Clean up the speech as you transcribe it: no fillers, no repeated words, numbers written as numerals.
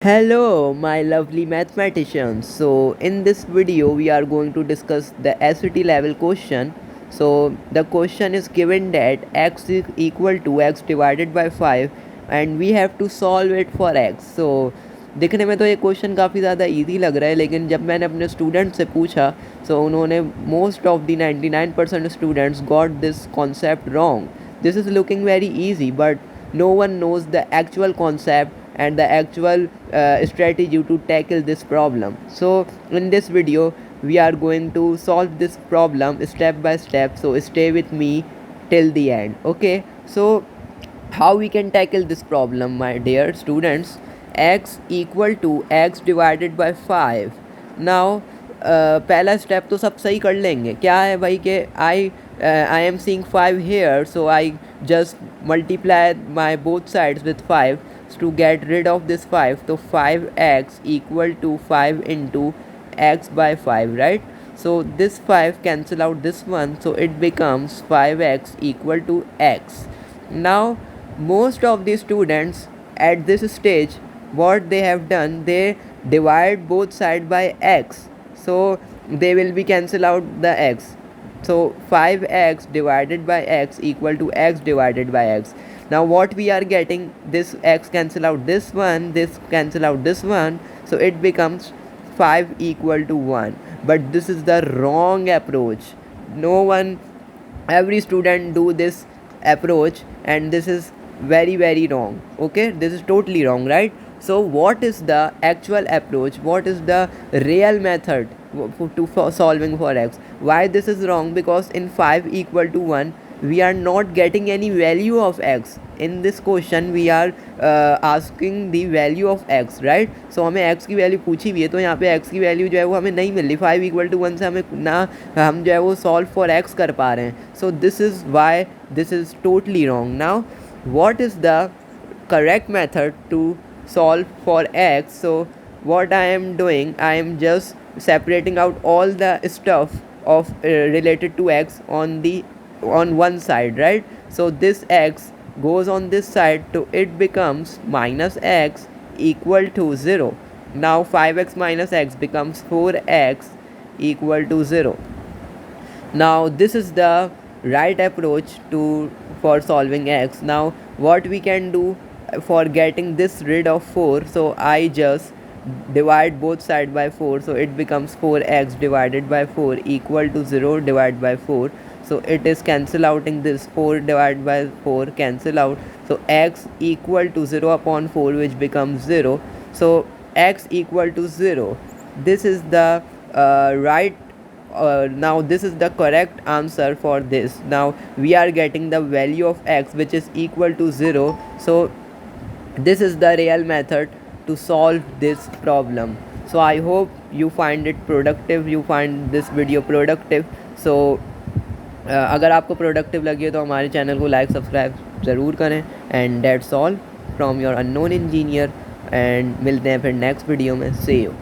Hello, my lovely mathematicians. So, in this video, we are going to discuss the SAT level question. So, the question is given that x is equal to x divided by 5 and we have to solve it for x. So, दिखने में तो ये question काफ़ी ज़्यादा easy लग रहा है, लेकिन जब मैंने अपने स्टूडेंट से पूछा उन्होंने most of the 99% students got this concept wrong. This is looking very easy but no one knows the actual concept and the actual strategy to tackle this problem. So in this video we are going to solve this problem step by step, so stay with me till the end. Okay, so how we can tackle this problem, my dear students? X equal to x divided by 5. Now पहला step तो सब सही कर लेंगे. क्या है भाई कि I am seeing 5 here, so I just multiply my both sides with 5 to get rid of this 5. So 5x equal to 5 into x by 5, right? So this 5 cancel out this one, so it becomes 5x equal to x. Now most of the students at this stage, what they have done, they divide both sides by x, so they will be cancel out the x. So 5x divided by x equal to x divided by x. Now what we are getting, this x cancel out this one, this cancel out this one, so it becomes 5 equal to 1. But this is the wrong approach. No one, every student do this approach, and this is very wrong. Okay, this is totally wrong, right? So what is the actual approach? What is the real method for solving for x? Why this is wrong? Because in 5 equal to 1 we are not getting any value of x. In this question we are asking the value of x, right? So हमें x की value पूछी हुई है, तो यहाँ पे x की value जो है वो हमें नहीं मिल रही. 5 equal to 1 से हमें ना हम जो है वो सॉल्व फॉर x कर पा रहे हैं. So this is why this is totally wrong. Now what is the correct method to solve for x? So what I am doing, I am just separating out all the stuff of related to x on one side, right? So this x goes on this side, so it becomes minus x equal to 0. Now 5x minus x becomes 4x equal to 0. Now this is the right approach for solving x. Now what we can do for getting this rid of 4, so I just divide both sides by 4, so it becomes 4x divided by 4 equal to 0 divided by 4. So it is cancel outing this 4 divided by 4 cancel out, so x equal to 0 upon 4, which becomes 0. So x equal to 0, this is the right now this is the correct answer for this. Now we are getting the value of x which is equal to 0. So this is the real method to solve this problem. So I hope you find it productive, you find this video productive. So अगर आपको productive लगी है तो हमारे channel को like subscribe ज़रूर करें. And that's all from your unknown engineer, and मिलते हैं फिर नेक्स्ट वीडियो में. सी यू.